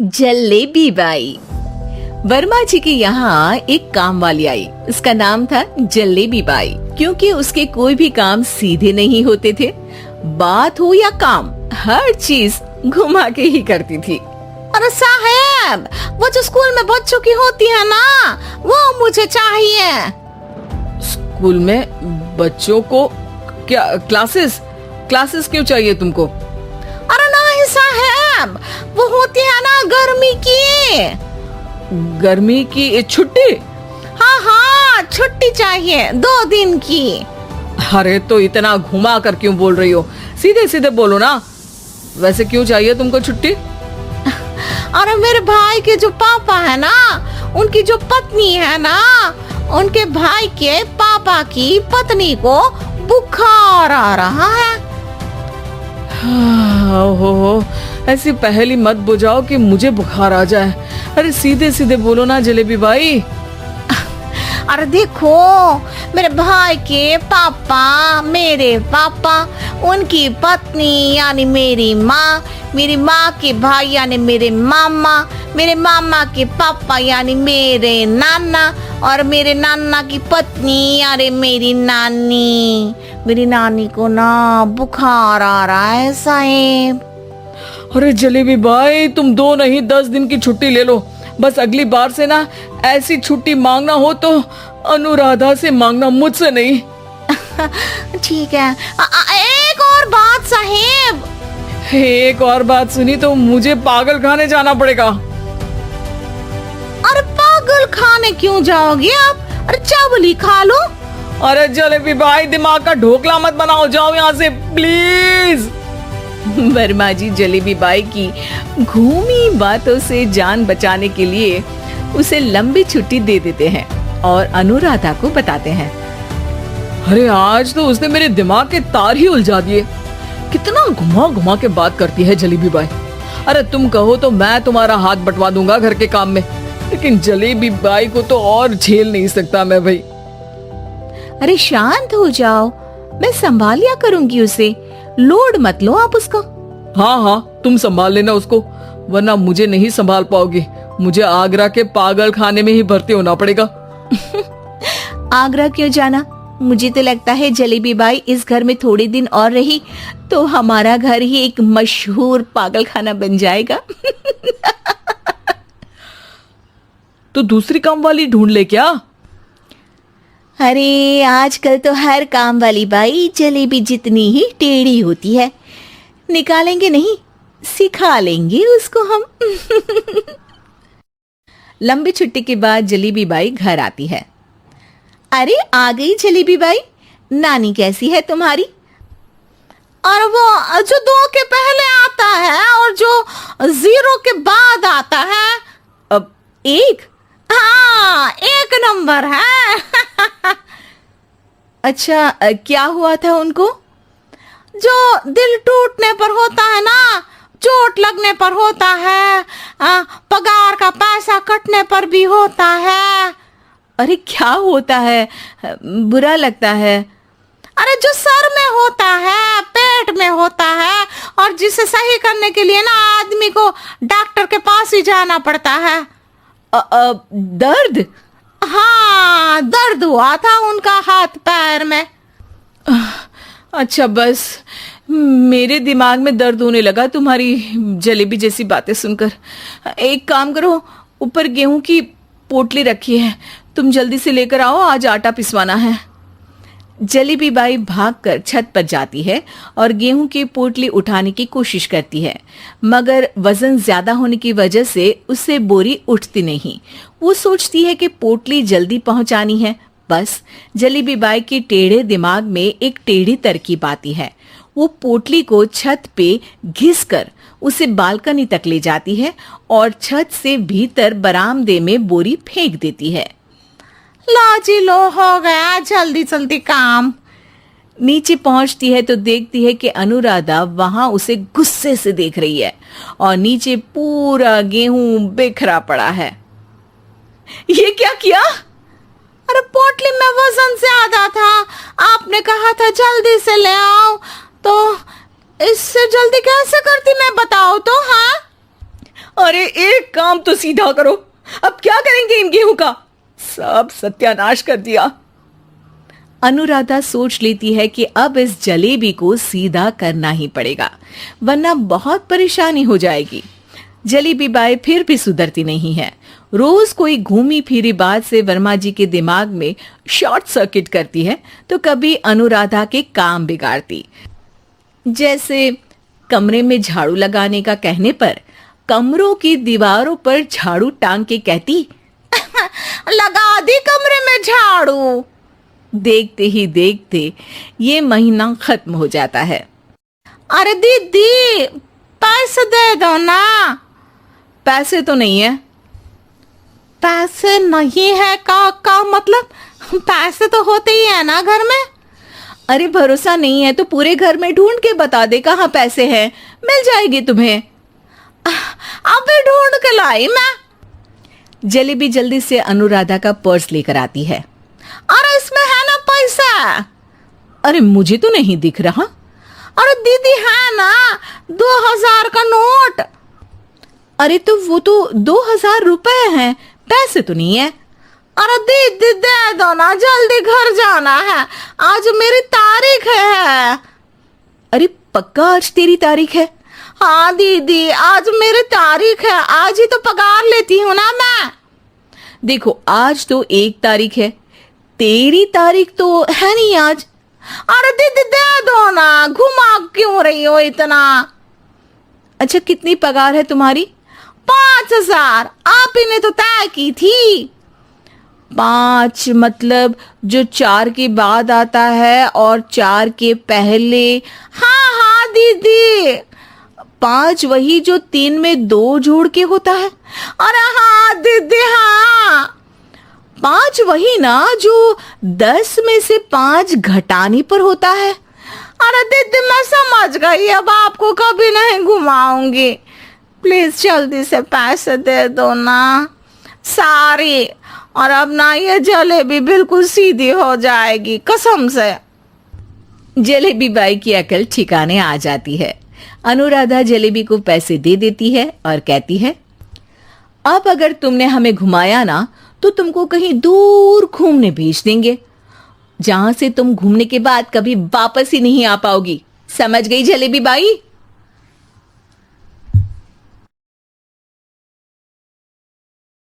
Jalebi by. Verma जी के यहाँ एक काम वाली आई। उसका नाम था जलेबी बाई, क्योंकि उसके कोई भी काम सीधे नहीं होते थे। बात हो या काम, हर चीज घुमा के ही करती थी। अरे साहब, वो जो स्कूल में बच्चों की होती है ना, वो मुझे चाहिए। स्कूल में बच्चों को क्या? क्लासेस क्यों चाहिए तुमको? अरे नहीं साहब, वो होती है ना गर्मी की छुट्टी। हाँ, छुट्टी चाहिए 2 दिन की। अरे तो इतना घुमा कर क्यों बोल रही हो? सीधे सीधे बोलो ना। वैसे क्यों चाहिए तुमको छुट्टी? अरे मेरे भाई के जो पापा है ना, उनकी जो पत्नी है ना, उनके भाई के पापा की पत्नी को बुखार आ रहा है। ओहो, ऐसी पहेली मत बुझाओ कि मुझे बुखार आ जाए। अरे सीधे सीधे बोलो ना जलेबी बाई। अरे देखो, मेरे भाई के पापा, मेरे पापा, उनकी पत्नी यानी मेरी माँ के भाई यानी मेरे मामा के पापा यानी मेरे नाना, और मेरे नाना की पत्नी यानी मेरी नानी को ना बुखार आ रहा है साहब। अरे जलेबी भाई, तुम 2 नहीं 10 दिन की छुट्टी ले लो। बस अगली बार से ना ऐसी छुट्टी मांगना हो तो अनुराधा से मांगना, मुझसे नहीं। ठीक है। एक और बात साहेब। एक और बात सुनी तो मुझे पागल खाने जाना पड़ेगा। अरे पागल खाने क्यों जाओगे आप? अरे चावल खा लो। अरे जलेबी भाई, दिमाग का ढोकला मत बनाओ, जाओ यहाँ से प्लीज। वर्मा जी जलेबी बाई की घूमी बातों से जान बचाने के लिए उसे लंबी छुट्टी दे देते हैं और अनुराधा को बताते हैं। अरे आज तो उसने मेरे दिमाग के तार ही उलझा दिए। कितना घुमा घुमा के बात करती है जलेबी बाई। अरे तुम कहो तो मैं तुम्हारा हाथ बंटवा दूंगा घर के काम में, लेकिन जलेबी बाई को तो और झेल नहीं सकता मैं भाई। अरे शांत हो जाओ, मैं संभाल लिया करूंगी उसे, लोड मत लो आप उसको। हाँ, तुम संभाल लेना उसको, वरना मुझे नहीं संभाल पाओगी। मुझे आगरा के पागल खाने में ही भर्ती होना पड़ेगा। आगरा क्यों जाना? मुझे तो लगता है जलेबी बाई इस घर में थोड़े दिन और रही तो हमारा घर ही एक मशहूर पागल खाना बन जाएगा। तो दूसरी काम वाली ढूंढ ले क्या? अरे आजकल तो हर काम वाली बाई जलेबी जितनी ही टेढ़ी होती है। निकालेंगे नहीं, सिखा लेंगे उसको हम। लंबी छुट्टी के बाद जलेबी बाई घर आती है। अरे आ गई जलेबी बाई, नानी कैसी है तुम्हारी? और वो जो 2 के पहले आता है और जो 0 के बाद आता है। अब 1? हाँ, 1 नंबर है। अच्छा, क्या हुआ था उनको? जो दिल टूटने पर होता है ना, चोट लगने पर होता है, पगार का पैसा कटने पर भी होता है। अरे क्या होता है? बुरा लगता है। अरे जो सर में होता है, पेट में होता है, और जिसे सही करने के लिए ना आदमी को डॉक्टर के पास ही जाना पड़ता है। दर्द? हाँ, दर्द हुआ था उनका हाथ पैर में। अच्छा, बस मेरे दिमाग में दर्द होने लगा तुम्हारी जलेबी जैसी बातें सुनकर। एक काम करो, ऊपर गेहूं की पोटली रखी है, तुम जल्दी से लेकर आओ, आज आटा पिसवाना है। जलेबी बाई भागकर छत पर जाती है और गेहूं की पोटली उठाने की कोशिश करती है, मगर वजन ज्यादा होने की वजह से उससे बोरी उठती नहीं। वो सोचती है कि पोटली जल्दी पहुंचानी है। बस जलेबी बाई के टेढ़े दिमाग में एक टेढ़ी तरकीब आती है। वो पोटली को छत पे घिसकर उसे बालकनी तक ले जाती है और छत से भीतर बरामदे में बोरी फेंक देती है। लो जी लो, हो गया जल्दी जल्दी काम। नीचे पहुंचती है तो देखती है कि अनुराधा वहां उसे गुस्से से देख रही है और नीचे पूरा गेहूं बिखरा पड़ा है। ये क्या किया? अरे पोटली में वजन ज्यादा था, आपने कहा था जल्दी से ले आओ, तो इससे जल्दी कैसे करती मैं बताओ तो। हाँ, अरे काम तो सीधा करो। अब क्या करेंगे इन गेहूं का? सब सत्यानाश कर दिया। अनुराधा सोच लेती है कि अब इस जलेबी को सीधा करना ही पड़ेगा, वरना बहुत परेशानी हो जाएगी। जलेबी बाई फिर भी सुधरती नहीं है। रोज कोई घूमी फिरी बात से वर्मा जी के दिमाग में शॉर्ट सर्किट करती है, तो कभी अनुराधा के काम बिगाड़ती। जैसे कमरे में झाड़ू लगाने का कहने पर कमरों की दीवारों पर झाड़ू टांग के कहती, लगा दी कमरे में झाड़ू। देखते ही देखते ये महीना खत्म हो जाता है। अरे दीदी, पैसे दे दो ना। पैसे तो नहीं है। पैसे नहीं है का मतलब? पैसे तो होते ही है ना घर में। अरे भरोसा नहीं है तो पूरे घर में ढूंढ के बता दे कहाँ पैसे हैं, मिल जाएगी तुम्हें। अबे ढूंढ के लाई मैं। जलेबी जल्दी से अनुराधा का पर्स लेकर आती है। अरे इसमें है ना पैसा। अरे मुझे तो नहीं दिख रहा। अरे दीदी है ना 2000 का नोट। अरे तो वो तो 2000 रुपए हैं, पैसे तो नहीं है। अरे दीदी दे दो ना, जल्दी घर जाना है, आज मेरी तारीख है। अरे पक्का आज तेरी तारीख है? हाँ दीदी, आज मेरी तारीख है, आज ही तो पगार लेती हूँ ना मैं। देखो आज तो 1 तारीख है, तेरी तारीख तो है नहीं आज। अरे दीदी दे दो ना, घुमा क्यों रही हो इतना? अच्छा कितनी पगार है तुम्हारी? 5000। आप ही ने तो तय की थी। 5 मतलब जो 4 के बाद आता है और 4 के पहले? हाँ हाँ दीदी। 5 वही जो 3 में 2 जोड़ के होता है? अरे हाँ दीदी हाँ। 5 वही ना जो 10 में से 5 घटाने पर होता है? अरे दीदी मैं समझ गई, अब आपको कभी नहीं घुमाऊंगी। प्लीज जल्दी से पैसे दे दो ना सारी, और अब ना ये जलेबी बिल्कुल सीधी हो जाएगी कसम से। जलेबी बाई की अकल ठिकाने आ जाती है। अनुराधा जलेबी को पैसे दे देती है और कहती है, अब अगर तुमने हमें घुमाया ना तो तुमको कहीं दूर घूमने भेज देंगे, जहां से तुम घूमने के बाद कभी वापस ही नहीं आ पाओगी। समझ गई जलेबी बाई?